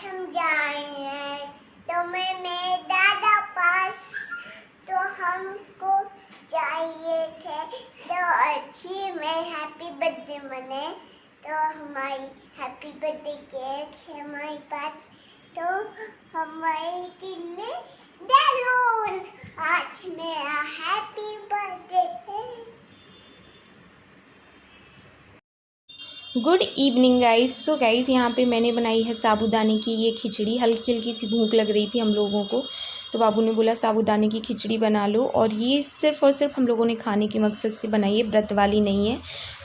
हम जाए तो मैं दादा पास, तो हमको चाहिए थे तो अच्छी में हैप्पी बर्थडे मने, तो हमारी हैप्पी बर्थडे केक है हमारे पास, तो हमारे के लिए बैलून, आज मेरा हैप्पी बर्थडे है। Good evening guys. So guys यहाँ पे मैंने बनाई है साबूदाने की ये खिचड़ी। हल्की हल्की सी भूख लग रही थी हम लोगों को, तो बाबू ने बोला साबूदाने की खिचड़ी बना लो, और ये सिर्फ़ और सिर्फ हम लोगों ने खाने के मकसद से बनाई है, व्रत वाली नहीं है,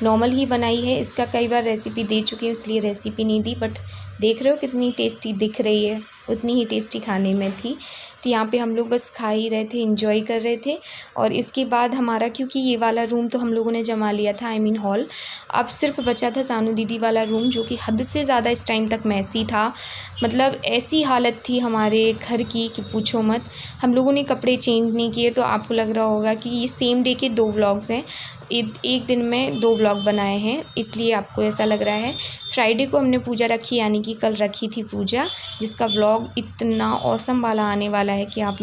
नॉर्मल ही बनाई है। इसका कई बार रेसिपी दे चुकी हूँ इसलिए रेसिपी नहीं दी, बट देख रहे हो कितनी टेस्टी दिख रही है, उतनी ही टेस्टी खाने में थी। तो यहाँ पे हम लोग बस खा ही रहे थे, एंजॉय कर रहे थे। और इसके बाद हमारा, क्योंकि ये वाला रूम तो हम लोगों ने जमा लिया था, आई मीन हॉल, अब सिर्फ बचा था सानू दीदी वाला रूम, जो कि हद से ज़्यादा इस टाइम तक मैसी था। मतलब ऐसी हालत थी हमारे घर की कि पूछो मत। हम लोगों ने कपड़े चेंज नहीं किए, तो आपको लग रहा होगा कि ये सेम डे के 2 व्लॉग्स हैं, एक दिन में 2 व्लॉग बनाए हैं, इसलिए आपको ऐसा लग रहा है। फ्राइडे को हमने पूजा रखी, यानी कि कल रखी थी पूजा, जिसका व्लॉग इतना औसम वाला आने वाला है कि आप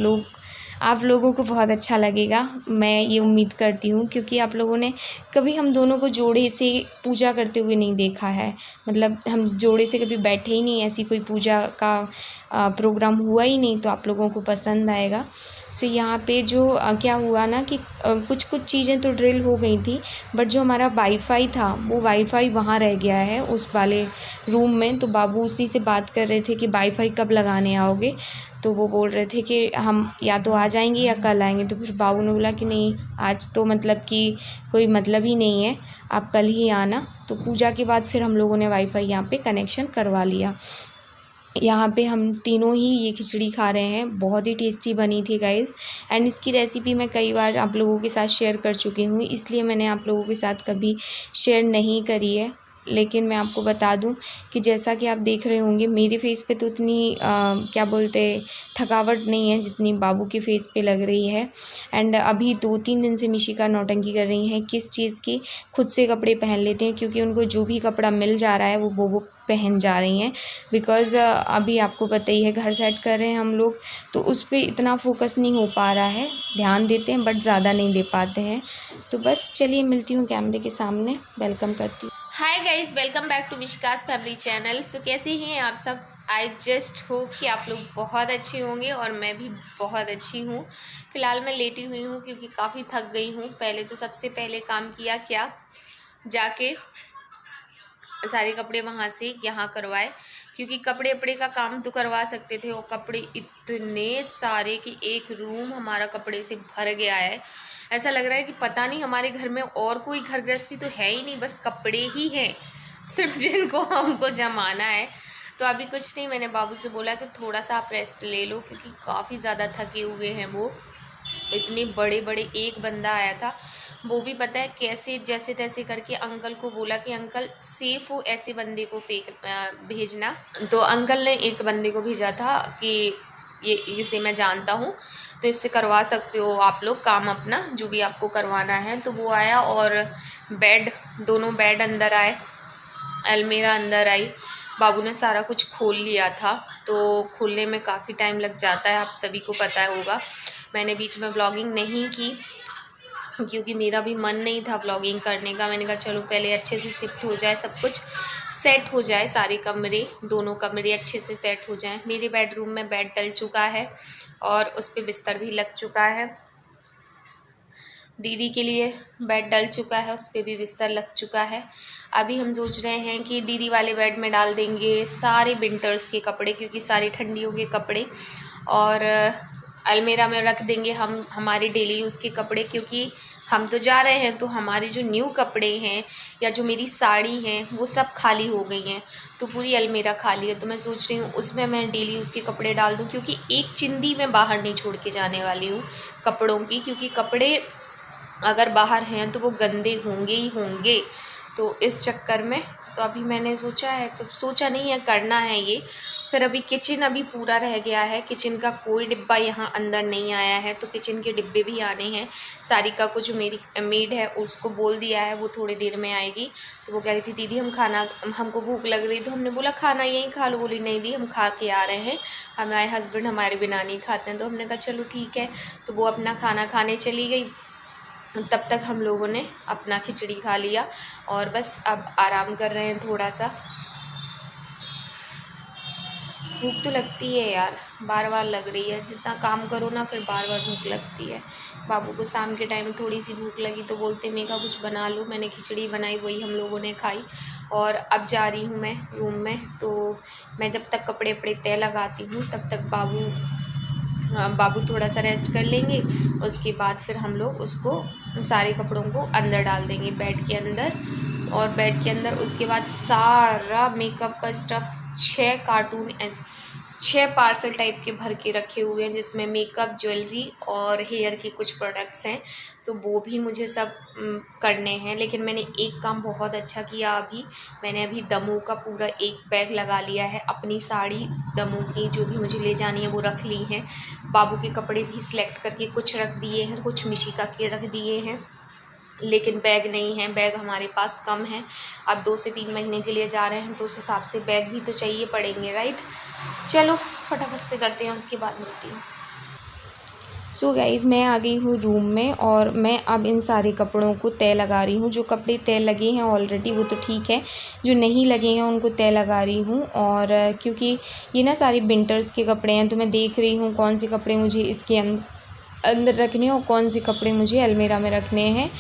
लोगों को बहुत अच्छा लगेगा, मैं ये उम्मीद करती हूँ, क्योंकि आप लोगों ने कभी हम दोनों को जोड़े से पूजा करते हुए नहीं देखा है। मतलब हम जोड़े से कभी बैठे ही नहीं, ऐसी कोई पूजा का प्रोग्राम हुआ ही नहीं, तो आप लोगों को पसंद आएगा। सो यहाँ पे जो क्या हुआ ना कि कुछ चीज़ें तो ड्रिल हो गई थी, बट जो हमारा वाईफाई था वो वाईफाई वहाँ रह गया है उस वाले रूम में। तो बाबू उसी से बात कर रहे थे कि वाईफाई कब लगाने आओगे, तो वो बोल रहे थे कि हम या तो आ जाएंगे या कल आएंगे। तो फिर बाबू ने बोला कि नहीं, आज तो मतलब कि कोई मतलब ही नहीं है, आप कल ही आना। तो पूजा के बाद फिर हम लोगों ने वाईफाई यहाँ पे कनेक्शन करवा लिया। यहाँ पे हम तीनों ही ये खिचड़ी खा रहे हैं, बहुत ही टेस्टी बनी थी गाइज़। एंड इसकी रेसिपी मैं कई बार आप लोगों के साथ शेयर कर चुकी हूँ, इसलिए मैंने आप लोगों के साथ कभी शेयर नहीं करी है। लेकिन मैं आपको बता दूं कि जैसा कि आप देख रहे होंगे, मेरे फेस पे तो उतनी क्या बोलते थकावट नहीं है जितनी बाबू के फेस पे लग रही है। एंड अभी 2-3 दिन से मिशिका नौटंकी कर रही हैं किस चीज़ की, खुद से कपड़े पहन लेते हैं, क्योंकि उनको जो भी कपड़ा मिल जा रहा है वो पहन जा रही हैं। बिकॉज़ अभी आपको पता ही है घर सेट कर रहे हैं हम लोग, तो उस पर इतना फोकस नहीं हो पा रहा है, ध्यान देते हैं बट ज़्यादा नहीं दे पाते हैं। तो बस चलिए मिलती हूँ कैमरे के सामने, वेलकम करती हूँ। Hi guys, welcome back to Mishika's family channel. So कैसे हैं आप सब? आई जस्ट होप कि आप लोग बहुत अच्छे होंगे और मैं भी बहुत अच्छी हूँ। फ़िलहाल मैं लेटी हुई हूँ क्योंकि काफ़ी थक गई हूँ। पहले तो सबसे पहले काम किया क्या, जाके सारे कपड़े वहाँ से यहाँ करवाए, क्योंकि कपड़े का काम तो करवा सकते थे, और कपड़े इतने सारे कि एक रूम हमारा कपड़े से भर गया है। ऐसा लग रहा है कि पता नहीं हमारे घर में और कोई घर गृहस्थी तो है ही नहीं, बस कपड़े ही हैं सिर्फ जिनको हमको जमाना है। तो अभी कुछ नहीं, मैंने बाबू से बोला कि थोड़ा सा आप रेस्ट ले लो, क्योंकि काफ़ी ज़्यादा थके हुए हैं वो। इतने बड़े बड़े, एक बंदा आया था, वो भी पता है कैसे जैसे तैसे करके अंकल को बोला कि अंकल सेफ़ हो ऐसे बंदे को भेजना। तो अंकल ने एक बंदे को भेजा था कि ये इसे मैं जानता हूँ, तो इससे करवा सकते हो आप लोग काम अपना, जो भी आपको करवाना है। तो वो आया और दोनों बेड अंदर आए, अलमीरा अंदर आई। बाबू ने सारा कुछ खोल लिया था, तो खोलने में काफ़ी टाइम लग जाता है, आप सभी को पता होगा। मैंने बीच में व्लॉगिंग नहीं की क्योंकि मेरा भी मन नहीं था व्लॉगिंग करने का। मैंने कहा चलो पहले अच्छे से शिफ्ट हो जाए, सब कुछ सेट हो जाए, सारे कमरे, दोनों कमरे अच्छे से सेट हो जाएं। मेरे बेडरूम में बेड डल चुका है और उस पर बिस्तर भी लग चुका है। दीदी के लिए बेड डल चुका है, उस पर भी बिस्तर लग चुका है। अभी हम सोच रहे हैं कि दीदी वाले बेड में डाल देंगे सारे विंटर्स के कपड़े, क्योंकि सारे ठंडियों के कपड़े, और अलमीरा में रख देंगे हम हमारे डेली यूज़ के कपड़े, क्योंकि हम तो जा रहे हैं तो हमारे जो न्यू कपड़े हैं या जो मेरी साड़ी हैं वो सब खाली हो गई हैं, तो पूरी अलमीरा खाली है। तो मैं सोच रही हूँ उसमें मैं डेली यूज़ के कपड़े डाल दूँ, क्योंकि एक चिंदी मैं बाहर नहीं छोड़ के जाने वाली हूँ कपड़ों की, क्योंकि कपड़े अगर बाहर हैं तो वो गंदे होंगे ही होंगे। तो इस चक्कर में तो अभी मैंने सोचा है, तो सोचा नहीं है, करना है ये। फिर अभी किचन अभी पूरा रह गया है, किचन का कोई डिब्बा यहाँ अंदर नहीं आया है, तो किचन के डिब्बे भी आने हैं। सारिका को जो मेरी मेड है उसको बोल दिया है, वो थोड़ी देर में आएगी। तो वो कह रही थी दीदी हमको भूख लग रही, तो हमने बोला खाना यहीं खा लो। बोली नहीं दी हम खा के आ रहे हैं, हमारे हस्बैंड हमारे बिना नहीं खाते हैं। तो हमने कहा चलो ठीक है। तो वो अपना खाना खाने चली गई, तब तक हम लोगों ने अपना खिचड़ी खा लिया और बस अब आराम कर रहे हैं थोड़ा सा। भूख तो लगती है यार, बार बार लग रही है, जितना काम करो ना फिर बार बार भूख लगती है। बाबू को शाम के टाइम थोड़ी सी भूख लगी तो बोलते मेघा कुछ बना लो। मैंने खिचड़ी बनाई, वही हम लोगों ने खाई। और अब जा रही हूँ मैं रूम में, तो मैं जब तक कपड़े वपड़े तय लगाती हूँ तब तक बाबू थोड़ा सा रेस्ट कर लेंगे। उसके बाद फिर हम लोग उसको सारे कपड़ों को अंदर डाल देंगे बेड के अंदर। और बेड के अंदर उसके बाद सारा मेकअप का स्टफ़ 6 पार्सल टाइप के भर के रखे हुए हैं, जिसमें मेकअप, ज्वेलरी और हेयर के कुछ प्रोडक्ट्स हैं। तो वो भी मुझे सब करने हैं। लेकिन मैंने एक काम बहुत अच्छा किया, मैंने अभी दमू का पूरा एक बैग लगा लिया है। अपनी साड़ी दमू की जो भी मुझे ले जानी है वो रख ली हैं। बाबू के कपड़े भी सिलेक्ट करके कुछ रख दिए हैं, कुछ मिशिका के रख दिए हैं। लेकिन बैग नहीं है, बैग हमारे पास कम है। अब 2 से 3 महीने के लिए जा रहे हैं तो उस हिसाब से बैग भी तो चाहिए पड़ेंगे, राइट। चलो फटाफट से करते हैं, उसके बाद मिलती हूँ। सो गाइज़ मैं आ गई हूँ रूम में और मैं अब इन सारे कपड़ों को तय लगा रही हूँ। जो कपड़े तय लगे हैं ऑलरेडी वो तो ठीक है, जो नहीं लगे हैं उनको तय लगा रही हूँ। और क्योंकि ये ना सारे विंटर्स के कपड़े हैं तो मैं देख रही हूँ कौन से कपड़े मुझे इसके अंदर रखने हैं और कौन से कपड़े मुझे अलमीरा में रखने हैं।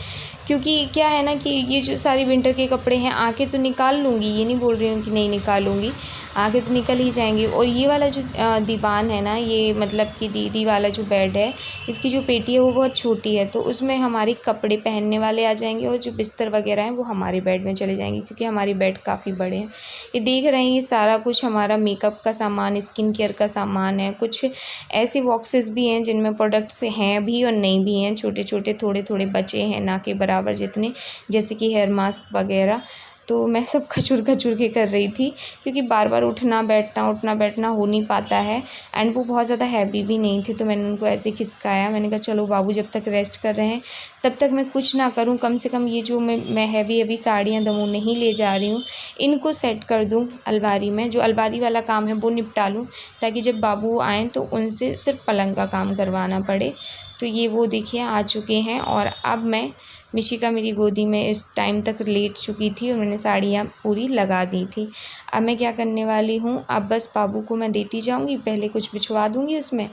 क्योंकि क्या है ना कि ये जो सारी विंटर के कपड़े हैं आके तो निकाल लूँगी, ये नहीं बोल रही हूँ कि नहीं निकालूँगी, आगे तो निकल ही जाएंगे। और ये वाला जो दीवान है ना, ये मतलब कि दीदी वाला जो बेड है, इसकी जो पेटी है वो बहुत छोटी है, तो उसमें हमारे कपड़े पहनने वाले आ जाएंगे और जो बिस्तर वगैरह हैं वो हमारे बेड में चले जाएंगे, क्योंकि हमारे बेड काफ़ी बड़े हैं। ये देख रहे हैं, ये सारा कुछ हमारा मेकअप का सामान, स्किन केयर का सामान है। कुछ ऐसे बॉक्सेस भी हैं जिनमें प्रोडक्ट्स हैं भी और नहीं भी हैं, छोटे छोटे थोड़े थोड़े बचे हैं, ना के बराबर जितने, जैसे कि हेयर मास्क वगैरह। तो मैं सब खचुर के कर रही थी, क्योंकि बार बार उठना बैठना हो नहीं पाता है। एंड वो बहुत ज़्यादा हैवी भी नहीं थे, तो मैंने उनको ऐसे खिसकाया। मैंने कहा चलो बाबू जब तक रेस्ट कर रहे हैं तब तक मैं कुछ ना करूं, कम से कम ये जो मैं हैवी साड़ियाँ दमू नहीं ले जा रही हूँ, इनको सेट कर दूँ अलमारी में। जो अलमारी वाला काम है वो निपटा लूँ, ताकि जब बाबू आएँ तो उनसे सिर्फ पलंग का काम करवाना पड़े। तो ये वो देखिए आ चुके हैं। और अब मैं मिशिका मेरी गोदी में इस टाइम तक लेट चुकी थी और मैंने साड़ियाँ पूरी लगा दी थी। अब मैं क्या करने वाली हूँ, अब बस बाबू को मैं देती जाऊँगी, पहले कुछ बिछवा दूँगी उसमें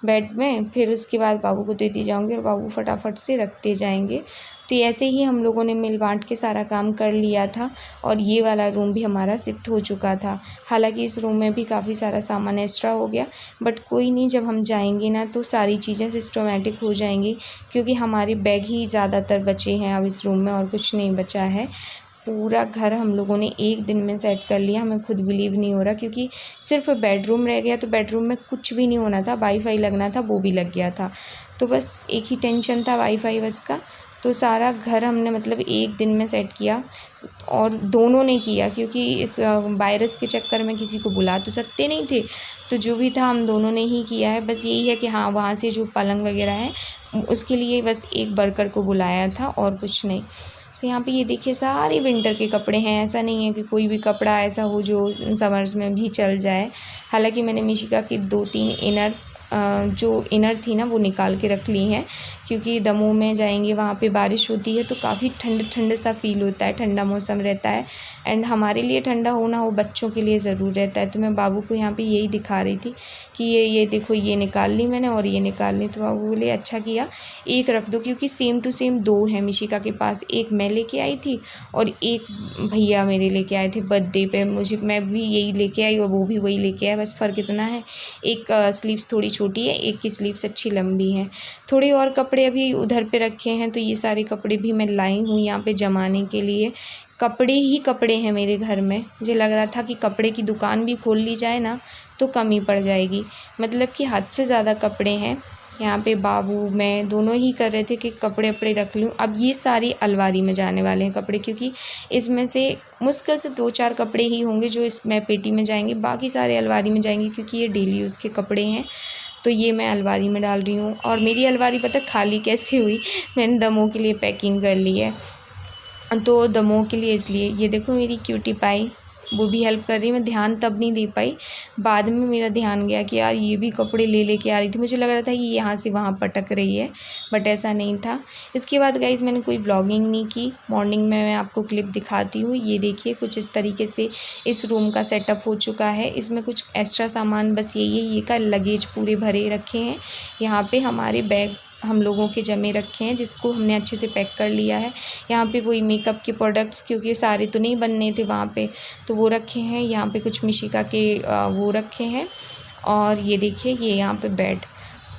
बेड में, फिर उसके बाद बाबू को देती जाऊँगी और बाबू फटाफट से रखते जाएंगे। तो ऐसे ही हम लोगों ने मिल बांट के सारा काम कर लिया था और ये वाला रूम भी हमारा शिफ्ट हो चुका था। हालांकि इस रूम में भी काफ़ी सारा सामान एक्स्ट्रा हो गया, बट कोई नहीं, जब हम जाएंगे ना तो सारी चीज़ें सिस्टमेटिक हो जाएंगी, क्योंकि हमारे बैग ही ज़्यादातर बचे हैं अब इस रूम में, और कुछ नहीं बचा है। पूरा घर हम लोगों ने एक दिन में सेट कर लिया। हमें खुद बिलीव नहीं हो रहा, क्योंकि सिर्फ बेडरूम रह गया, तो बेडरूम में कुछ भी नहीं होना था, वाईफाई लगना था वो भी लग गया था। तो बस एक ही टेंशन था वाईफाई बस का। तो सारा घर हमने मतलब एक दिन में सेट किया, और दोनों ने किया, क्योंकि इस वायरस के चक्कर में किसी को बुला तो सकते नहीं थे, तो जो भी था हम दोनों ने ही किया है। बस यही है कि हाँ, वहाँ से जो पलंग वगैरह है उसके लिए बस एक वर्कर को बुलाया था और कुछ नहीं। तो यहाँ पे ये देखिए सारे विंटर के कपड़े हैं, ऐसा नहीं है कि कोई भी कपड़ा ऐसा हो जो समर्स में भी चल जाए। हालांकि मैंने मिशिका की 2-3 इनर जो इनर थी ना वो निकाल के रख ली हैं, क्योंकि दमू में जाएंगे, वहाँ पे बारिश होती है तो काफ़ी ठंड सा फील होता है, ठंडा मौसम रहता है। एंड हमारे लिए ठंडा हो ना हो, बच्चों के लिए ज़रूर रहता है। तो मैं बाबू को यहाँ पे यही दिखा रही थी कि ये देखो, ये निकाल ली मैंने और ये निकाल ली। तो बाबू बोले अच्छा किया, एक रख दो, क्योंकि सेम टू सेम 2 हैं मिशिका के पास। एक मैं लेके आई थी और एक भैया मेरे लेके आए थे बर्थडे पे, मैं भी यही लेके आई और वो भी वही लेके आए। बस फ़र्क इतना है, एक स्लीव्स थोड़ी छोटी है, एक की स्लीव्स अच्छी लंबी हैं। थोड़े और कपड़े अभी उधर पे रखे हैं, तो ये सारे कपड़े भी मैं लाई हूँ यहाँ पे जमाने के लिए। कपड़े ही कपड़े हैं मेरे घर में। मुझे लग रहा था कि कपड़े की दुकान भी खोल ली जाए ना तो कम ही पड़ जाएगी, मतलब कि हद से ज़्यादा कपड़े हैं। यहाँ पे बाबू मैं दोनों ही कर रहे थे कि कपड़े वपड़े रख लूँ। अब ये सारी अलमारी में जाने वाले हैं कपड़े, क्योंकि इसमें से मुश्किल से 2-4 कपड़े ही होंगे जो इसमें पेटी में जाएंगे, बाकी सारे अलमारी में जाएंगे, क्योंकि ये डेली यूज़ के कपड़े हैं। तो ये मैं अलमारी में डाल रही हूँ। और मेरी अलमारी पता खाली कैसे हुई, मैंने दमों के लिए पैकिंग कर ली है। तो दमों के लिए इसलिए ये देखो मेरी क्यूटी पाई वो भी हेल्प कर रही है। मैं ध्यान तब नहीं दे पाई, बाद में मेरा ध्यान गया कि यार ये भी कपड़े ले लेके आ रही थी। मुझे लग रहा था कि यहाँ से वहाँ पटक रही है, बट ऐसा नहीं था। इसके बाद गाइज़ मैंने कोई ब्लॉगिंग नहीं की। मॉर्निंग में मैं आपको क्लिप दिखाती हूँ। ये देखिए कुछ इस तरीके से इस रूम का सेटअप हो चुका है। इसमें कुछ एक्स्ट्रा सामान बस यही है, ये का लगेज पूरे भरे रखे हैं। यहाँ पे हमारे बैग हम लोगों के जमे रखे हैं, जिसको हमने अच्छे से पैक कर लिया है। यहाँ पे वही मेकअप के प्रोडक्ट्स, क्योंकि सारे तो नहीं बनने थे वहाँ पे, तो वो रखे हैं। यहाँ पे कुछ मिशिका के वो रखे हैं। और ये देखिए ये यहाँ पे बेड।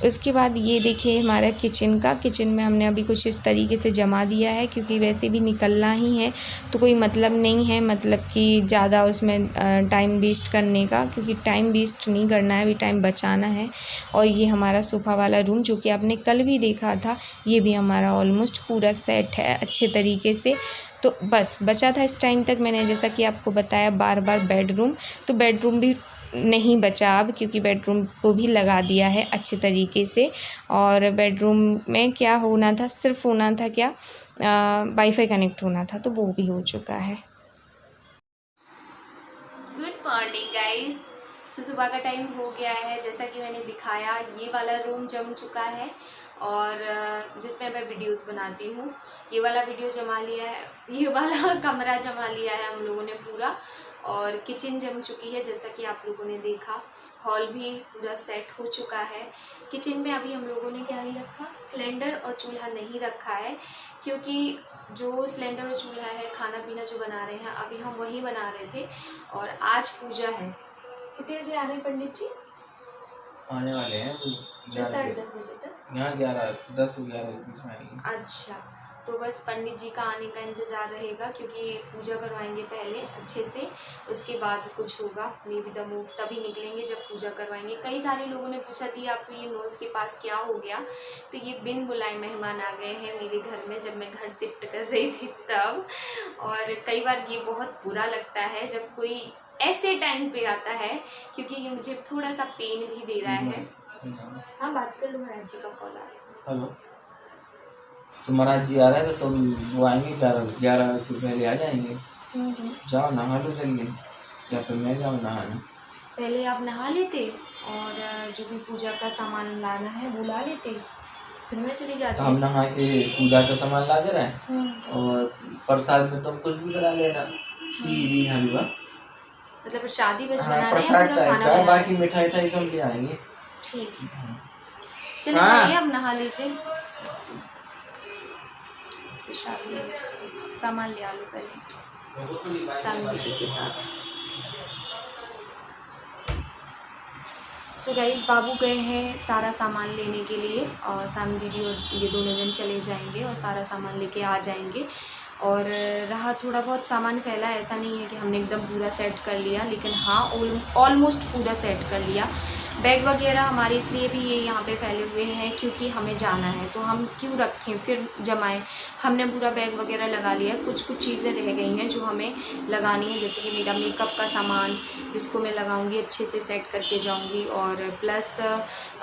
उसके बाद ये देखिए हमारा किचन में हमने अभी कुछ इस तरीके से जमा दिया है, क्योंकि वैसे भी निकलना ही है तो कोई मतलब नहीं है, मतलब कि ज़्यादा उसमें टाइम वेस्ट करने का, क्योंकि टाइम वेस्ट नहीं करना है, अभी टाइम बचाना है। और ये हमारा सोफ़ा वाला रूम जो कि आपने कल भी देखा था, ये भी हमारा ऑलमोस्ट पूरा सेट है अच्छे तरीके से। तो बस बचा था इस टाइम तक, मैंने जैसा कि आपको बताया बार बार बेडरूम, तो बेडरूम भी नहीं बचा अब, क्योंकि बेडरूम को भी लगा दिया है अच्छे तरीके से। और बेडरूम में क्या होना था, सिर्फ होना था क्या, वाईफाई कनेक्ट होना था, तो वो भी हो चुका है। Good morning guys. सुबह का टाइम हो गया है, जैसा कि मैंने दिखाया ये वाला रूम जम चुका है, और जिसमें मैं वीडियोस बनाती हूँ ये वाला वीडियो जमा लिया है, ये वाला कमरा जमा लिया है हम लोगों ने पूरा। और किचन जम चुकी है जैसा कि आप लोगों ने देखा। हॉल भी पूरा सेट हो चुका है। किचन में अभी हम लोगों ने क्या नहीं रखा, सिलेंडर और चूल्हा नहीं रखा है, क्योंकि जो सिलेंडर और चूल्हा है खाना पीना जो बना रहे हैं अभी हम वही बना रहे थे। और आज पूजा है। कितने बजे आ रहे हैं पंडित जी? आने वाले हैं 10-10:30 बजे तक। यहाँ 10-11 के बीच में आएंगे। अच्छा, तो बस पंडित जी का आने का इंतज़ार रहेगा, क्योंकि पूजा करवाएंगे पहले अच्छे से, उसके बाद कुछ होगा। मे बी द मूव तभी निकलेंगे जब पूजा करवाएंगे। कई सारे लोगों ने पूछा थी आपको ये नोज़ के पास क्या हो गया, तो ये बिन बुलाए मेहमान आ गए हैं मेरे घर में जब मैं घर शिफ्ट कर रही थी तब। और कई बार ये बहुत बुरा लगता है जब कोई ऐसे टाइम पे आता है, क्योंकि ये मुझे थोड़ा सा पेन भी दे रहा है। हाँ बात कर लो, महाराज जी का कॉल आ रहा है। हेलो, तो महाराज जी आ रहे हैं तो तुम वो आएंगे 11 के पहले आ जाएंगे। जाओ नहा लो जल्दी, या फिर मैं जाऊँ नहाने? पहले आप नहा लेते और जो भी पूजा का सामान लाना है वो ला लेते, फिर मैं चली जाती। तो हम नहा के पूजा का सामान ला दे रहे हैं, और प्रसाद में तुम कुछ भी बना लेना, खीर हलवा, मतलब प्रसादी बस हाँ, बनाना है, प्रसाद पूरा टाइप खाना का, बनाना है। बाकी मिठाई ठाई तो हम ले आएंगे। ठीक, चलिए हाँ। जाइए आप नहा लीजिए, प्रसाद सामान ले आ लो पहले सामने दीदी के साथ। सो गाइस बाबू गए हैं सारा सामान लेने के लिए, और सामने दीदी और ये दोनों जन चले जाएंगे और सारा सामान लेके आ जाएंगे। और रहा थोड़ा बहुत सामान फैला, ऐसा नहीं है कि हमने एकदम पूरा सेट कर लिया, लेकिन हाँ ऑलमोस्ट पूरा सेट कर लिया। बैग वगैरह हमारे इसलिए भी ये यहाँ पे फैले हुए हैं क्योंकि हमें जाना है, तो हम क्यों रखें फिर जमाएं। हमने पूरा बैग वगैरह लगा लिया। कुछ चीज़ें रह गई हैं जो हमें लगानी है, जैसे कि मेरा मेकअप का सामान जिसको मैं लगाऊंगी, अच्छे से सेट करके जाऊंगी, और प्लस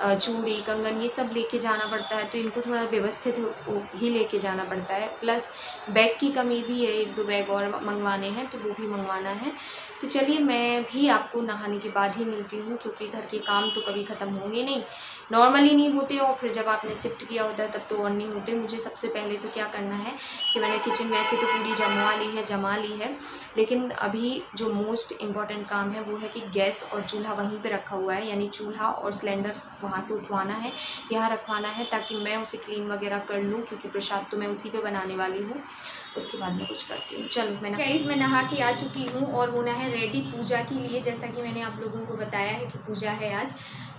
चूड़ी कंगन ये सब लेके जाना पड़ता है, तो इनको थोड़ा व्यवस्थित ही लेके जाना पड़ता है। प्लस बैग की कमी भी है, 1-2 बैग और मंगवाने हैं, तो वो भी मंगवाना है। तो चलिए मैं भी आपको नहाने के बाद ही मिलती हूँ, क्योंकि घर के काम तो कभी ख़त्म होंगे नहीं, नॉर्मली नहीं होते, और फिर जब आपने शिफ्ट किया होता है तब तो और नहीं होते। मुझे सबसे पहले तो क्या करना है कि मैंने किचन वैसे तो पूरी जमा ली है, लेकिन अभी जो मोस्ट इम्पॉर्टेंट काम है वो है कि गैस और चूल्हा वहीं पे रखा हुआ है, यानी चूल्हा और सिलेंडर वहाँ से उठवाना है, यहाँ रखवाना है, ताकि मैं उसे क्लीन वगैरह कर लूँ, क्योंकि प्रसाद तो मैं उसी पे बनाने वाली हूँ। उसके बाद मैं कुछ करती हूँ। चलो मैं नहा के आ चुकी हूँ और होना है रेडी पूजा के लिए। जैसा कि मैंने आप लोगों को बताया है कि पूजा है आज,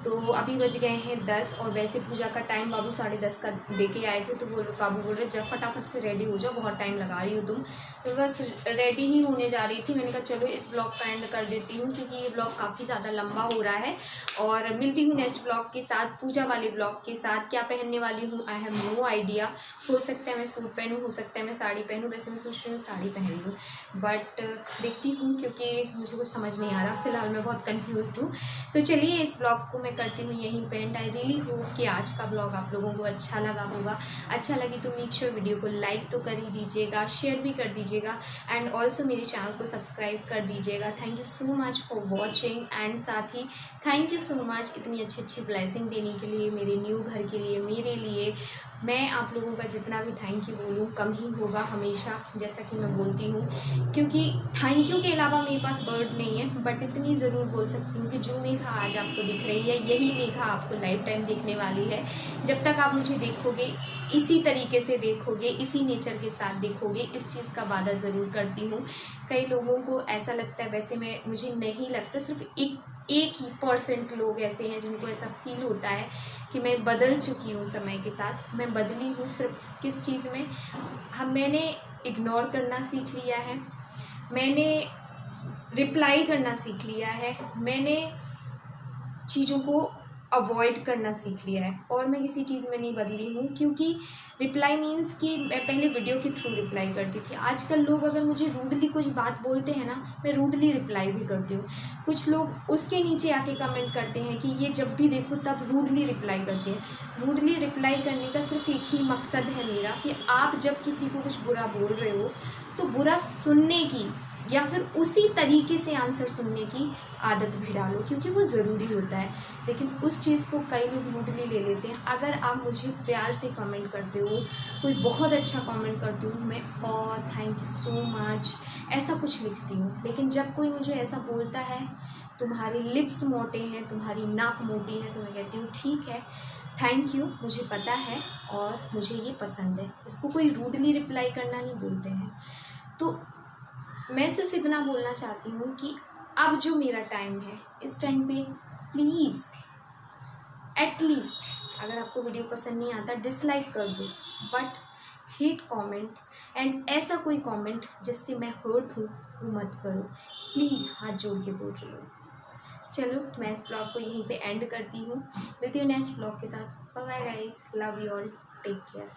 तो अभी बज गए हैं 10 और वैसे पूजा का टाइम बाबू 10:30 का दे के आए थे। तो बाबू बोल रहे जब फटाफट से रेडी हो जाओ, बहुत टाइम लगा रही हो तुम। तो बस रेडी ही होने जा रही थी। मैंने कहा चलो इस ब्लॉग का एंड कर देती हूँ क्योंकि ये ब्लॉग काफ़ी ज़्यादा लंबा हो रहा है। और मिलती हूँ नेक्स्ट ब्लॉग के साथ, पूजा वाले ब्लॉग के साथ। क्या पहनने वाली हूँ आई हैव नो आइडिया। हो सकता है मैं सूट पहनूँ, हो सकता है मैं साड़ी पहनूँ। वैसे मैं सोच रही हूँ साड़ी पहन लूँ, बट देखती हूँ क्योंकि मुझे कुछ समझ नहीं आ रहा। फिलहाल मैं बहुत कन्फ्यूज़ हूँ। तो चलिए इस ब्लॉग को मैं करती हूँ यहीं पे एंड। आई रियली होप कि आज का ब्लॉग आप लोगों को अच्छा लगा होगा। अच्छा लगे तो मेक श्योर वीडियो को लाइक तो कर ही दीजिएगा, शेयर भी कर दीजिएगा एंड ऑल्सो मेरे चैनल को सब्सक्राइब कर दीजिएगा। Thank you so much for watching and साथ ही थैंक यू सो मच इतनी अच्छी ब्लेसिंग देने के लिए, मेरे न्यू घर के लिए, मेरे लिए। मैं आप लोगों का जितना भी थैंक यू बोलूँ कम ही होगा हमेशा, जैसा कि मैं बोलती हूँ, क्योंकि थैंक यू के अलावा मेरे पास वर्ड नहीं है। बट इतनी ज़रूर बोल सकती हूँ कि जो मेघा आज आपको दिख रही है यही मेघा आपको लाइफ टाइम दिखने वाली है। जब तक आप मुझे देखोगे इसी तरीके से देखोगे, इसी नेचर के साथ देखोगे, इस चीज़ का वादा ज़रूर करती हूँ। कई लोगों को ऐसा लगता है, वैसे मुझे नहीं लगता, सिर्फ एक ही % लोग ऐसे हैं जिनको ऐसा फील होता है कि मैं बदल चुकी हूँ समय के साथ। मैं बदली हूँ सिर्फ किस चीज़ में, मैंने इग्नोर करना सीख लिया है, मैंने रिप्लाई करना सीख लिया है, मैंने चीज़ों को अवॉइड करना सीख लिया है। और मैं किसी चीज़ में नहीं बदली हूँ, क्योंकि रिप्लाई मीन्स कि मैं पहले वीडियो के थ्रू रिप्लाई करती थी। आजकल लोग अगर मुझे रूडली कुछ बात बोलते हैं ना, मैं रूडली रिप्लाई भी करती हूँ। कुछ लोग उसके नीचे आके कमेंट करते हैं कि ये जब भी देखो तब रूडली रिप्लाई करते हैं। रूडली रिप्लाई करने का सिर्फ एक ही मकसद है मेरा कि आप जब किसी को कुछ बुरा बोल रहे हो तो बुरा सुनने की या फिर उसी तरीके से आंसर सुनने की आदत भी डालो, क्योंकि वो ज़रूरी होता है। लेकिन उस चीज़ को कई लोग रूडली ले लेते हैं। अगर आप मुझे प्यार से कमेंट करते हो, कोई बहुत अच्छा कमेंट करते हो, मैं थैंक यू सो मच ऐसा कुछ लिखती हूँ। लेकिन जब कोई मुझे ऐसा बोलता है तुम्हारे लिप्स मोटे हैं, तुम्हारी नाक मोटी है, तो मैं कहती हूँ ठीक है, थैंक यू, मुझे पता है और मुझे ये पसंद है। इसको कोई रूडली रिप्लाई करना नहीं बोलते हैं। तो मैं सिर्फ इतना बोलना चाहती हूँ कि अब जो मेरा टाइम है, इस टाइम पे प्लीज़ एटलीस्ट अगर आपको वीडियो पसंद नहीं आता डिसलाइक कर दो, बट हेट कमेंट एंड ऐसा कोई कमेंट जिससे मैं हर्ट हूँ वो मत करो प्लीज़, हाथ जोड़ के बोल रही हूँ। चलो मैं इस ब्लॉग को यहीं पे एंड करती हूँ। मिलती हूँ नेक्स्ट ब्लॉग के साथ। Bye bye guys, love you all, take care.